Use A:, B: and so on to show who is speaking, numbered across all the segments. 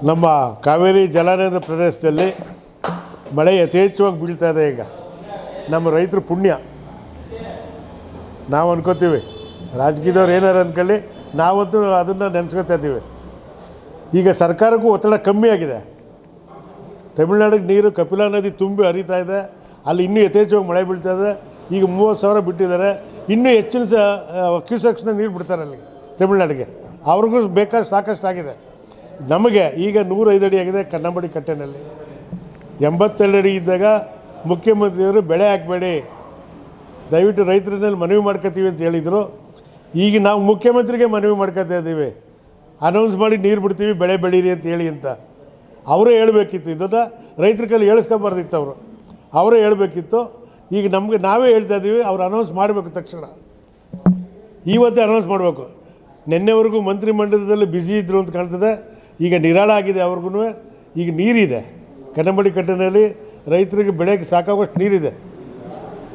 A: ನಮ್ಮ ಕಾವೇರಿ ಜಲಾನಯನ ಪ್ರದೇಶದಲ್ಲಿ ಮಳೆ ಯಥೇಚ್ಛವಾಗಿ ಬೀಳ್ತಾ ಇದೆ. ಈಗ ನಮ್ಮ ರೈತರು ಪುಣ್ಯ ನಾವು ಅನ್ಕೋತೀವಿ, ರಾಜಕೀಯದವ್ರು ಏನಾರು ಅನ್ಕೊಳ್ಳಿ, ನಾವಂತೂ ಅದನ್ನು ನೆನೆಸ್ಕೊತಾ ಇದ್ದೀವಿ. ಈಗ ಸರ್ಕಾರಕ್ಕೂ ಒತ್ತಡ ಕಮ್ಮಿ ಆಗಿದೆ. ತಮಿಳ್ನಾಡಿಗೆ ನೀರು ಕಪಿಲಾ ನದಿ ತುಂಬಿ ಹರಿತಾ ಇದೆ, ಅಲ್ಲಿ ಇನ್ನೂ ಯಥೇಚ್ಛವಾಗಿ ಮಳೆ ಬೀಳ್ತಾ ಇದೆ. ಈಗ 30,000 ಬಿಟ್ಟಿದ್ದಾರೆ, ಇನ್ನೂ ಹೆಚ್ಚಿನ ಕ್ಯೂಸೆಕ್ಸ್ನ ನೀರು ಬಿಡ್ತಾರೆ ಅಲ್ಲಿಗೆ ತಮಿಳ್ನಾಡಿಗೆ. ಅವ್ರಿಗೂ ಬೇಕಾದ ಸಾಕಷ್ಟು ಆಗಿದೆ. ನಮಗೆ ಈಗ 105 ಅಡಿ ಆಗಿದೆ ಕನ್ನಂಬಾಡಿ ಕಟ್ಟೆನಲ್ಲಿ. 82 ಅಡಿ ಇದ್ದಾಗ ಮುಖ್ಯಮಂತ್ರಿಯವರು ಬೆಳೆ ಹಾಕಬೇಡಿ, ದಯವಿಟ್ಟು ರೈತರಲ್ಲಿ ಮನವಿ ಮಾಡ್ಕೋತೀವಿ ಅಂತ ಹೇಳಿದರು. ಈಗ ನಾವು ಮುಖ್ಯಮಂತ್ರಿಗೆ ಮನವಿ ಮಾಡ್ಕೋತಾ ಇದ್ದೀವಿ, ಅನೌನ್ಸ್ ಮಾಡಿ ನೀರು ಬಿಡ್ತೀವಿ ಬೆಳೆ ಬೆಳೀರಿ ಅಂತ ಹೇಳಿ ಅಂತ. ಅವರೇ ಹೇಳಬೇಕಿತ್ತು, ಇದನ್ನು ರೈತರ ಕೈಲಿ ಹೇಳಿಸ್ಕೊಬಾರ್ದಿತ್ತು. ಅವರೇ ಹೇಳಬೇಕಿತ್ತು. ಈಗ ನಮಗೆ ನಾವೇ ಹೇಳ್ತಾ ಇದ್ದೀವಿ, ಅವ್ರು ಅನೌನ್ಸ್ ಮಾಡಬೇಕು ತಕ್ಷಣ, ಇವತ್ತೇ ಅನೌನ್ಸ್ ಮಾಡಬೇಕು. ನಿನ್ನೆವರೆಗೂ ಮಂತ್ರಿಮಂಡಲದಲ್ಲಿ ಬ್ಯುಸಿ ಇದ್ದರು ಅಂತ ಕಾಣ್ತದೆ. ಈಗ ನಿರಾಳ ಆಗಿದೆ ಅವ್ರಿಗೂ. ಈಗ ನೀರಿದೆ ಕನ್ನಂಬಾಡಿ ಕಟ್ಟೆನಲ್ಲಿ, ರೈತರಿಗೆ ಬೆಳೆಗೆ ಸಾಕಾಗುವಷ್ಟು ನೀರಿದೆ.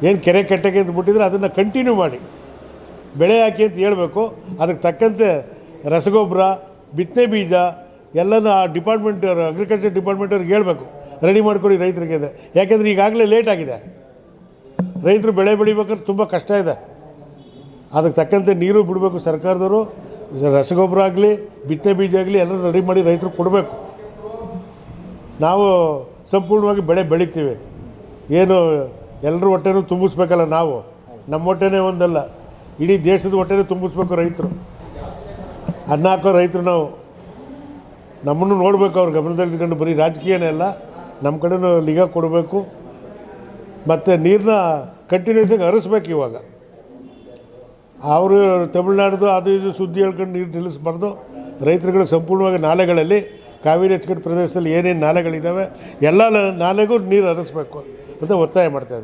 A: ಏನು ಕೆರೆ ಕಟ್ಟೆಗೆ ಅಂತ ಬಿಟ್ಟಿದ್ರೆ ಅದನ್ನು ಕಂಟಿನ್ಯೂ ಮಾಡಿ ಬೆಳೆ ಹಾಕಿ ಅಂತ ಹೇಳಬೇಕು. ಅದಕ್ಕೆ ತಕ್ಕಂತೆ ರಸಗೊಬ್ಬರ, ಬಿತ್ತನೆ ಬೀಜ ಎಲ್ಲನೂ ಆ ಡಿಪಾರ್ಟ್ಮೆಂಟವ್ರು, ಅಗ್ರಿಕಲ್ಚರ್ ಡಿಪಾರ್ಟ್ಮೆಂಟವ್ರಿಗೆ ಹೇಳಬೇಕು, ರೆಡಿ ಮಾಡಿಕೊಡಿ ರೈತರಿಗೆ ಇದೆ. ಯಾಕೆಂದರೆ ಈಗಾಗಲೇ ಲೇಟ್ ಆಗಿದೆ. ರೈತರು ಬೆಳೆ ಬೆಳಿಬೇಕಾದ್ರೆ ತುಂಬ ಕಷ್ಟ ಇದೆ. ಅದಕ್ಕೆ ತಕ್ಕಂತೆ ನೀರು ಬಿಡಬೇಕು ಸರ್ಕಾರದವರು. ರಸಗೊಬ್ಬರ ಆಗಲಿ ಬಿತ್ತನೆ ಬೀಜ ಆಗಲಿ ಎಲ್ಲರೂ ರೆಡಿ ಮಾಡಿ ರೈತರು ಕೊಡಬೇಕು. ನಾವು ಸಂಪೂರ್ಣವಾಗಿ ಬೆಳೆ ಬೆಳಿತೀವಿ. ಏನು ಎಲ್ಲರ ಹೊಟ್ಟೆನೂ ತುಂಬಿಸ್ಬೇಕಲ್ಲ, ನಾವು ನಮ್ಮ ಹೊಟ್ಟೆನೇ ಒಂದಲ್ಲ, ಇಡೀ ದೇಶದ ಹೊಟ್ಟೆನೇ ತುಂಬಿಸ್ಬೇಕು ರೈತರು. ಅನ್ನ ಹಾಕೋ ರೈತರು ನಾವು. ನಮ್ಮನ್ನು ನೋಡಬೇಕು, ಅವ್ರು ಗಮನದಲ್ಲಿ ಇಟ್ಕೊಂಡು ಬರೀ ರಾಜಕೀಯನೇ ಅಲ್ಲ, ನಮ್ಮ ಕಡೆನೂ ನಿಗಾ ಕೊಡಬೇಕು. ಮತ್ತು ನೀರನ್ನ ಕಂಟಿನ್ಯೂಸ್ ಆಗಿ ಹರಿಸ್ಬೇಕು. ಇವಾಗ ಅವರು ತಮಿಳ್ನಾಡ್ದು ಅದು ಇದು ಸುದ್ದಿ ಹೇಳ್ಕೊಂಡು ನೀರು ನಿಲ್ಲಿಸಬಾರ್ದು. ರೈತರುಗಳಿಗೆ ಸಂಪೂರ್ಣವಾಗಿ ನಾಲೆಗಳಲ್ಲಿ, ಕಾವೇರಿ ಅಚ್ಚುಕಟ್ಟು ಪ್ರದೇಶದಲ್ಲಿ ಏನೇನು ನಾಲೆಗಳಿದ್ದಾವೆ ಎಲ್ಲ ನಾಲೆಗೂ ನೀರು ಹರಿಸ್ಬೇಕು ಅಂತ ಒತ್ತಾಯ ಮಾಡ್ತಾಯಿದ್ದಾರೆ.